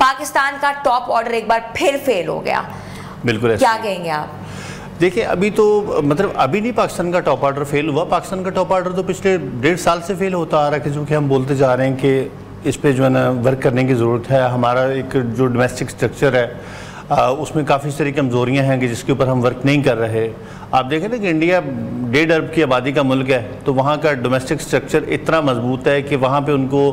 پاکستان کا top order ایک بار پھر فیل ہو گیا. بالکل کیا کہیں گے آپ؟ دیکھیں ابھی تو مطلب ابھی نہیں پاکستان کا ٹاپ آرڈر فیل ہوا. پاکستان کا ٹاپ آرڈر تو پچھلے 1.5 سال سے فیل ہوتا آ رہا ہے, کیونکہ ہم بولتے جا رہے ہیں کہ اس پہ جو ہے نا ورک کرنے کی ضرورت ہے. ہمارا ایک جو ڈومیسٹک سٹرکچر ہے اس میں کافی ساری کمزوریاں ہیں کہ جس کے اوپر ہم ورک نہیں کر رہے. آپ دیکھیں نا کہ انڈیا 1.5 ارب کی آبادی کا ملک ہے, تو وہاں کا ڈومیسٹک سٹرکچر اتنا مضبوط ہے کہ وہاں پہ ان کو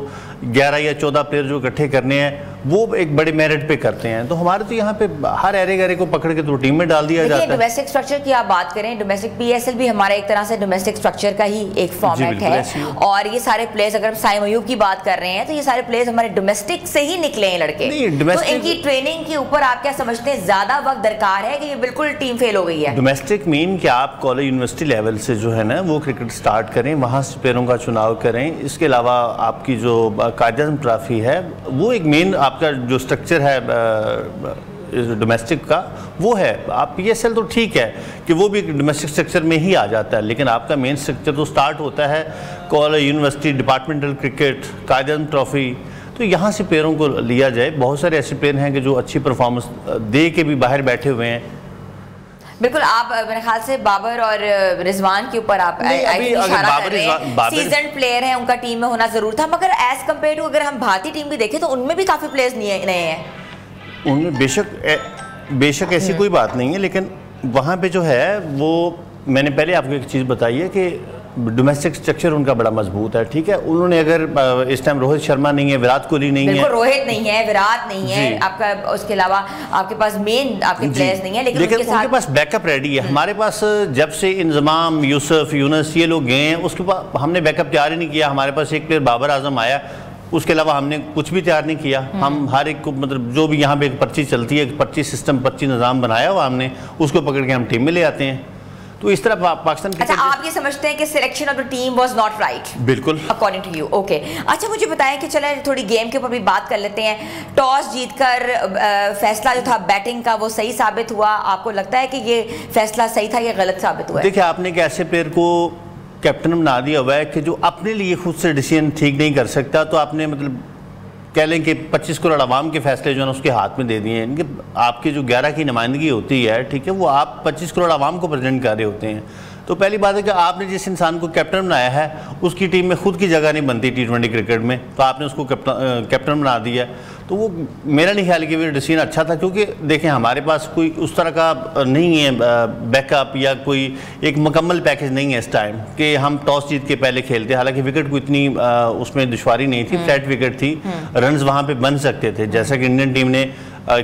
11 یا 14 پلیئر جو اکٹھے کرنے ہیں وہ ایک بڑے میرٹ پہ کرتے ہیں. تو ہمارے تو یہاں پہ ہر ایرے کو پکڑ کے تو ٹیم میں ڈال دیا جاتا ہے. ڈومیسٹک سٹرکچر کی آپ بات کریں, ڈومیسٹک پی ایس ایل بھی ہمارا ایک طرح سے ڈومیسٹک سٹرکچر کا ہی ایک فارمیٹ ہے, اور یہ سارے پلیئرز اگر ہم سائم ایوب کی بات کر رہے ہیں تو یہ سارے پلیئرز ہمارے ڈومیسٹک سے ہی نکلے ہیں لڑکے. تو ان کی ٹریننگ کے اوپر آپ کیا سمجھتے ہیں زیادہ وقت درکار ہے کہ یہ بالکل ٹیم فیل ہو گئی ہے؟ ڈومیسٹک مین کہ آپ کالج یونیورسٹی لیول سے جو ہے نا وہ کرکٹ سٹارٹ کریں, وہاں سے پیروں کا چناؤ کریں. اس کے علاوہ آپ کی جو قائد اعظم ٹرافی ہے وہ ایک مین آپ کا جو سٹرکچر ہے ڈومیسٹک کا وہ ہے. آپ پی ایس ایل تو ٹھیک ہے کہ وہ بھی ڈومیسٹک سٹرکچر میں ہی آ جاتا ہے, لیکن آپ کا مین سٹرکچر تو سٹارٹ ہوتا ہے college university, departmental cricket, Quaid Azam trophy. تو یہاں سے پیروں کو لیا جائے. بہت سارے ایسے پلیئر ہیں کہ جو اچھی پرفارمنس دے کے بھی باہر بیٹھے ہوئے ہیں. بالکل. آپ میرے خیال سے بابر اور رضوان کے اوپر آپ اشارہ کر رہے ہیں, سیزن پلیئر ہیں, ان کا ٹیم میں ہونا ضرور تھا, مگر ایز کمپیئر ٹو اگر ہم بھارتی ٹیم بھی دیکھیں تو ان میں بھی کافی پلیئرز نئے ہیں. ان میں بے شک ایسی کوئی بات نہیں ہے, لیکن وہاں پہ جو ہے وہ میں نے پہلے آپ کو ایک چیز بتائی ہے کہ ڈومیسٹک سٹرکچر ان کا بڑا مضبوط ہے. ٹھیک ہے, انہوں نے اگر اس ٹائم روہت شرما نہیں ہے, وراٹ کوہلی نہیں ہے, بالکل روہت نہیں ہے, وراٹ نہیں ہے آپ کا, اس کے علاوہ آپ کے پاس مین آپ کے پلیئرز نہیں ہیں, لیکن ان کے پاس بیک اپ ریڈی ہے. ہمارے پاس جب سے انضمام, یوسف, یونس یہ لوگ گئے ہیں اس کے بعد ہم نے بیک اپ تیار ہی نہیں کیا. ہمارے پاس ایک پلیئر بابر اعظم آیا, اس کے علاوہ ہم نے کچھ بھی تیار نہیں کیا. ہم ہر ایک کو مطلب جو بھی یہاں پہ ایک پرچی چلتی ہے, ایک پرچی سسٹم, پرچی نظام بنایا ہوا ہم نے, اس کو پکڑ کے ہم ٹیم میں لے آتے ہیں. تو اس طرح پاکستان کی. اچھا, آپ یہ سمجھتے ہیں کہ selection of the team was not right? بالکل اکارڈنگ ٹو یو. اوکے, اچھا مجھے بتائیں کہ چلیں تھوڑی گیم کے اوپر بھی بات کر لیتے ہیں. ٹاس جیت کر فیصلہ جو تھا بیٹنگ کا وہ صحیح ثابت ہوا. آپ کو لگتا ہے کہ یہ فیصلہ صحیح تھا یا غلط ثابت ہوا ہے؟ دیکھیں, آپ نے ایک ایسے پلیئر کو کیپٹن بنا دیا ہوا ہے کہ جو اپنے لیے خود سے ڈیسیژن ٹھیک نہیں کر سکتا, تو آپ نے مطلب کہہ لیں کہ 25 کروڑ عوام کے فیصلے جو ہیں اس کے ہاتھ میں دے دیے ہیں. آپ کی جو 11 کی نمائندگی ہوتی ہے, ٹھیک ہے, وہ آپ 25 کروڑ عوام کو پریزنٹ کر رہے ہوتے ہیں. تو پہلی بات ہے کہ آپ نے جس انسان کو کیپٹن بنایا ہے اس کی ٹیم میں خود کی جگہ نہیں بنتی T20 کرکٹ میں, تو آپ نے اس کو کیپٹن بنا دیا. تو وہ میرا نہیں خیال کہ وہ ڈیسیژن اچھا تھا, کیونکہ دیکھیں ہمارے پاس کوئی اس طرح کا نہیں ہے بیک اپ یا کوئی ایک مکمل پیکج نہیں ہے اس ٹائم کہ ہم ٹاس جیت کے پہلے کھیلتے. حالانکہ وکٹ کو اتنی اس میں دشواری نہیں تھی, فلیٹ وکٹ تھی, رنز وہاں پہ بن سکتے تھے, جیسا کہ انڈین ٹیم نے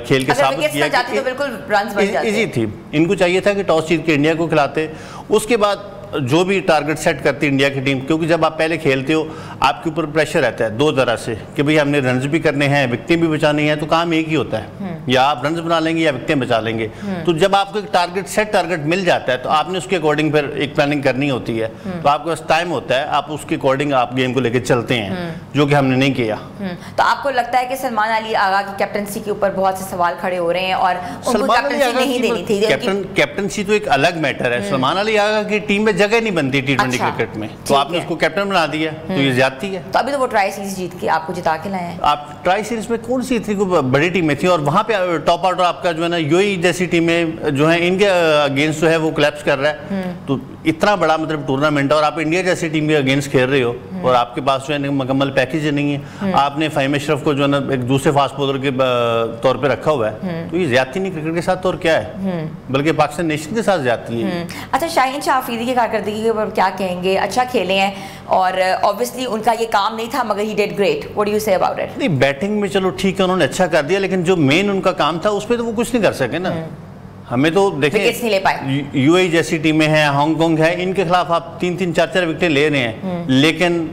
کھیل کے ثابت کیا کہ ایزی تھی. ان کو چاہیے تھا کہ ٹاس جیت کے انڈیا کو کھلاتے, اس کے بعد جو بھی ٹارگٹ سیٹ کرتی انڈیا کی ٹیم, کیونکہ جب آپ پہلے کھیلتے ہو آپ کے اوپر پریشر رہتا ہے دو طرح سے کہ بھئی ہم نے رنز بھی کرنے ہیں, وکٹیں بھی بچانی ہیں. تو کام ایک ہی ہوتا ہے, یا آپ رنز بنا لیں گے یا وکٹیں بچا لیں گے. تو جب آپ کو ایک ٹارگٹ مل جاتا ہے تو آپ نے اس کے اکارڈنگ پھر ایک پلاننگ کرنی ہوتی ہے. تو آپ کے پاس ٹائم ہوتا ہے, آپ اس کے اکارڈنگ آپ گیم کو لے کے چلتے ہیں, جو کہ ہم نے نہیں کیا. تو آپ کو لگتا ہے کہ سلمان علی آغا کی کیپٹنسی کے اوپر بہت سے سوال کھڑے ہو رہے ہیں اور ان کو کیپٹنسی نہیں دینی تھی؟ کیپٹنسی تو ایک الگ میٹر ہے. سلمان علی آغا کی ٹیم میں جگہ نہیں بنتی T20 کرکٹ میں, تو آپ نے اس کو کیپٹن بنا دیا, تو یہ زیادتی ہے. تو ابھی تو وہ ٹرائی سیریز جیت کے آپ کو جتا کے لائے ہیں. آپ ٹرائی سیریز میں کون سی اتنی کوئی بڑی ٹیمیں تھیں, اور وہاں پہ ٹاپ آرڈر آپ کا جو ہے نا یو اے جیسی ٹیمیں جو ہیں ان کے اگینسٹ جو ہے وہ کلیپس کر رہا ہے. تو اتنا بڑا مطلب ٹورنامنٹ ہے اور آپ انڈیا جیسی ٹیم کے اگینسٹ کھیل رہے ہو اور آپ کے پاس جو ہے مکمل پیکیج نہیں ہے. آپ نے فہیم اشرف کو جو ہے نا ایک دوسرے فاسٹ بولر کے طور پہ رکھا ہوا ہے, تو یہ زیادتی نہیں کرکٹ کے ساتھ اور کیا ہے, بلکہ پاکستان نیشن کے ساتھ زیادتی ہے. اچھا, شاہین شاہ آفریدی کی کارکردگی کے اوپر کیا کہیں گے؟ اچھا کھیلے ہیں اور obviously ان کا یہ کام نہیں تھا, مگر he did great. What do you say about it? نہیں, بیٹنگ میں چلو ٹھیک ہے انہوں نے اچھا کر دیا, لیکن جو مین ان کا کام تھا اس پہ تو وہ کچھ نہیں کر سکے نا. ہمیں تو دیکھیں یو اے جیسی ٹیمیں ہیں, ہانگ کانگ ہے, ان کے خلاف آپ 3-3, 4-4 وکٹیں لے رہے ہیں, لیکن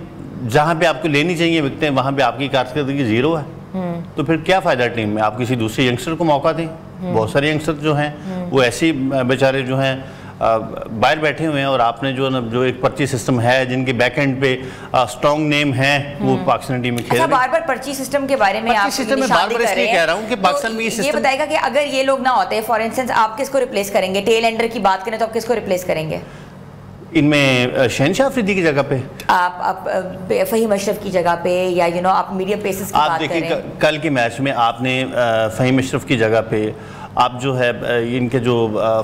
جہاں پہ آپ کو لینی چاہیے وکٹیں وہاں پہ آپ کی کارکردگی زیرو ہے. تو پھر کیا فائدہ ٹیم میں؟ آپ کسی دوسرے ینگسٹر کو موقع دیں. بہت سارے ینگسٹر جو ہیں وہ ایسے بیچارے جو ہیں باہر بیٹھے ہوئے ہیں, اور آپ نے جو ایک پرچی سسٹم ہے جن کے بیک اینڈ پہ سٹرونگ نیم ہیں وہ پاکستان ٹیم میں کھیل رہے ہیں. بار بار پرچی سسٹم کے بارے میں آپ نشاندہی کر رہے ہیں, کہہ رہا ہوں کہ پاکستان میں یہ بتائے گا کہ اگر یہ لوگ نہ ہوتے, فار انسٹنس آپ کس کو ریپلیس کریں گے؟ ٹیل اینڈر کی بات کریں تو آپ کس کو ریپلیس کریں گے؟ ان میں شہنشاہ افریدی کی جگہ پہ آپ فہیم اشرف کی جگہ پہ یا آپ میڈیم پیسز کی بات کریں. آپ دیکھیں کل کے میچ میں آپ نے فہیم اشرف کی جگہ پہ آپ جو ہے ان کے جو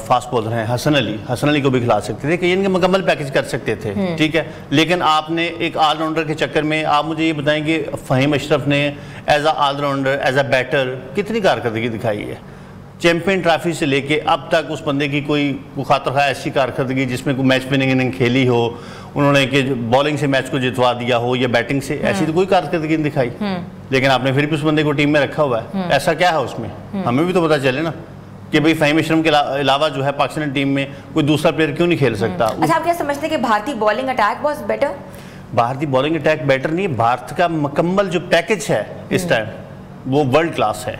فاسٹ بولر ہیں حسن علی کو بھی کھلا سکتے تھے کہ ان کے مکمل پیکج کر سکتے تھے, ٹھیک ہے, لیکن آپ نے ایک آل راؤنڈر کے چکر میں آپ مجھے یہ بتائیں کہ فہیم اشرف نے as a all rounder, as a better کتنی کارکردگی دکھائی ہے. چیمپئن ٹرافی سے لے کے اب تک اس بندے کی کوئی خاطر خواہ ایسی کارکردگی جس میں کوئی میچ وننگ اننگ کھیلی ہو, انہوں نے کہ بالنگ سے میچ کو جتوا دیا ہو یا بیٹنگ سے, ایسی تو کوئی کارکردگی نہیں دکھائی. لیکن آپ نے پھر بھی اس بندے کو ٹیم میں رکھا ہوا ہے. ایسا کیا ہے اس میں, ہمیں بھی تو پتا چلے نا کہ بھئی فہیم اشرف کے علاوہ جو ہے پاکستانی ٹیم میں کوئی دوسرا پلیئر کیوں نہیں کھیل سکتا. اچھا, آپ کیا سمجھتے ہیں کہ بھارتی بالنگ اٹیک واز بیٹر؟ بھارتی بالنگ اٹیک بیٹر نہیں ہے, بھارت کا مکمل جو پیکج ہے اس ٹائم وہ ورلڈ کلاس ہے.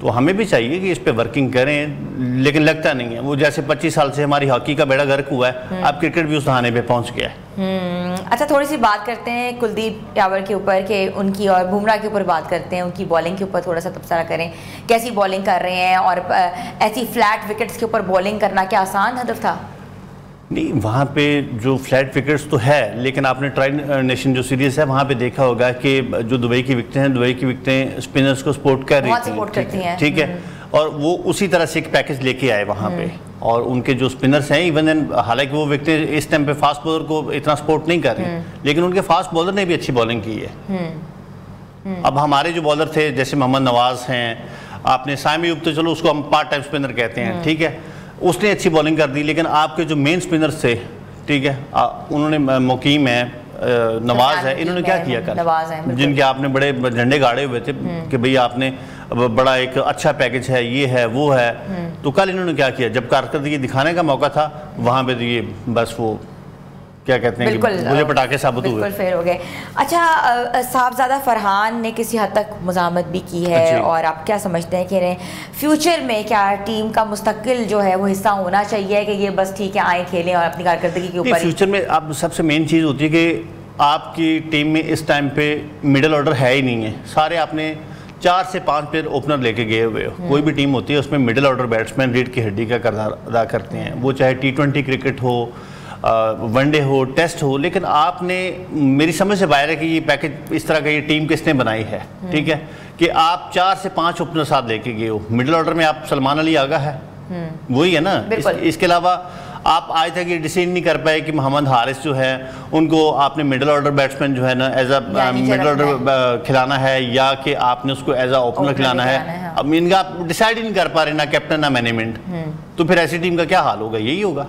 تو ہمیں بھی چاہیے کہ اس پہ ورکنگ کریں, لیکن لگتا نہیں ہے. وہ جیسے 25 سال سے ہماری ہاکی کا بیڑا غرق ہوا ہے, اب کرکٹ بھی اس دہانے پہ پہنچ گیا ہے. اچھا, تھوڑی سی بات کرتے ہیں کلدیپ یاور کے اوپر کہ ان کی, اور بمراہ کے اوپر بات کرتے ہیں, ان کی بالنگ کے اوپر تھوڑا سا تبصرہ کریں. کیسی بالنگ کر رہے ہیں, اور ایسی فلیٹ وکٹس کے اوپر بالنگ کرنا کیا آسان ہدف تھا؟ نہیں, وہاں پہ جو فلیٹ وکٹس تو ہے, لیکن آپ نے ٹرائی نیشن جو سیریز ہے وہاں پہ دیکھا ہوگا کہ جو دبئی کی وکٹیں ہیں, دبئی کی وکٹیں اسپنرز کو سپورٹ کر رہی تھیں, ٹھیک ہے, اور وہ اسی طرح سے ایک پیکج لے کے آئے وہاں پہ. اور ان کے جو اسپنرز ہیں ایون حالانکہ وہ وکٹیں اس ٹائم پہ فاسٹ بولر کو اتنا سپورٹ نہیں کر رہی, لیکن ان کے فاسٹ بولر نے بھی اچھی بالنگ کی ہے. اب ہمارے جو بولر تھے جیسے محمد نواز ہیں, آپ نے سائم ایوب تو چلو اس کو ہم پارٹ ٹائم اسپنر کہتے ہیں, ٹھیک ہے, اس نے اچھی بالنگ کر دی. لیکن آپ کے جو مین اسپنرز تھے, ٹھیک ہے, انہوں نے مقیم ہے, نواز ہے, انہوں نے کیا کیا کل, جن کے آپ نے بڑے جھنڈے گاڑے ہوئے تھے کہ بھئی آپ نے بڑا ایک اچھا پیکج ہے, یہ ہے وہ ہے. تو کل انہوں نے کیا کیا, جب کارکردگی دکھانے کا موقع تھا وہاں پہ تو یہ بس وہ کیا کہتے ہیں کہ مجھے پٹاخے ثابت ہوئے, بالکل فیر ہو گئے. اچھا, صاحبزادہ فرحان نے کسی حد تک مزاحمت بھی کی ہے, اور آپ کیا سمجھتے ہیں کہ فیوچر میں کیا ٹیم کا مستقل جو ہے وہ حصہ ہونا چاہیے کہ یہ بس ٹھیک ہے آئیں کھیلیں اور اپنی کارکردگی کے اوپر؟ فیوچر میں اب سب سے مین چیز ہوتی ہے کہ آپ کی ٹیم میں اس ٹائم پہ مڈل آرڈر ہے ہی نہیں ہے. سارے آپ نے 4 سے 5 پلیئر اوپنر لے کے گئے ہوئے ہو. کوئی بھی ٹیم ہوتی ہے اس میں مڈل آرڈر بیٹسمین ریڑھ کی ہڈی کا کردار ادا کرتے ہیں, وہ چاہے T20 کرکٹ ہو, ون ڈے ہو, ٹیسٹ ہو. لیکن آپ نے, میری سمجھ سے باہر ہے کہ یہ پیکج اس طرح کا یہ ٹیم کس نے بنائی ہے, ٹھیک ہے, کہ آپ 4 سے 5 اوپنر ساتھ لے کے گئے ہو. مڈل آرڈر میں آپ سلمان علی آغا ہے, وہی ہے نا. اس کے علاوہ آپ آج تک یہ ڈیسیژن نہیں کر پائے کہ محمد حارث جو ہے ان کو آپ نے مڈل آرڈر بیٹسمین جو ہے نا ایز اے مڈل آرڈر کھلانا ہے, یا کہ آپ نے اس کو ایز اے اوپنر کھلانا ہے. اب ان کا آپ ڈیسائیڈ ہی نہیں کر پا رہے, نہ کیپٹن نہ مینجمنٹ, تو پھر ایسی ٹیم کا کیا حال ہوگا, یہی ہوگا.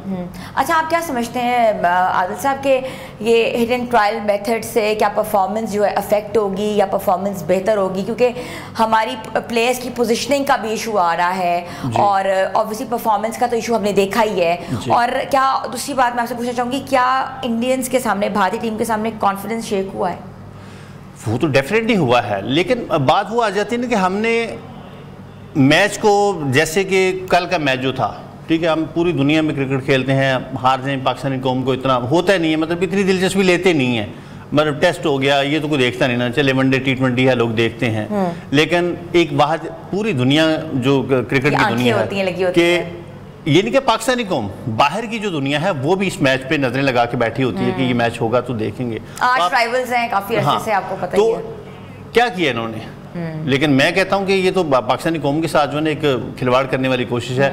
اچھا, آپ کیا سمجھتے ہیں عادل صاحب کہ یہ ہٹ اینڈ ٹرائل میتھڈ سے کیا پرفارمنس جو ہے افیکٹ ہوگی یا پرفارمنس بہتر ہوگی؟ کیونکہ ہماری پلیئرس کی پوزیشننگ کا بھی ایشو آ رہا ہے, اور اوبویسلی پرفارمنس کا تو ایشو ہم نے دیکھا ہی ہے. اور کیا دوسری بات میں آپ سے پوچھنا چاہوں گی, کیا انڈینز کے سامنے, بھارتی ٹیم کے سامنے کانفیڈنس شیک ہوا ہے؟ وہ تو ڈیفینیٹلی ہوا ہے, لیکن بات وہ آ جاتی ہے نا کہ ہم نے میچ کو, جیسے کہ کل کا میچ جو تھا, ٹھیک ہے, ہم پوری دنیا میں کرکٹ کھیلتے ہیں, ہار جائیں پاکستانی قوم کو اتنا ہوتا نہیں ہے, مطلب اتنی دلچسپی لیتے نہیں ہیں. مطلب ٹیسٹ ہو گیا یہ تو کوئی دیکھتا نہیں نا, چلے ون ڈے T20 ہے لوگ دیکھتے ہیں. لیکن ایک واحد پوری دنیا جو کرکٹ کی دنیا ہے کہ یہ نہیں کہ پاکستانی قوم, باہر کی جو دنیا ہے وہ بھی اس میچ پہ نظریں لگا کے بیٹھی ہوتی ہے کہ یہ میچ ہوگا تو دیکھیں گے. 8 رائیولز ہیں کافی عرصے سے, آپ کو پتہ ہی ہے. تو کیا کیا انہوں نے, لیکن میں کہتا ہوں کہ یہ تو پاکستانی قوم کے ساتھ جو ہے ایک کھلواڑ کرنے والی کوشش ہے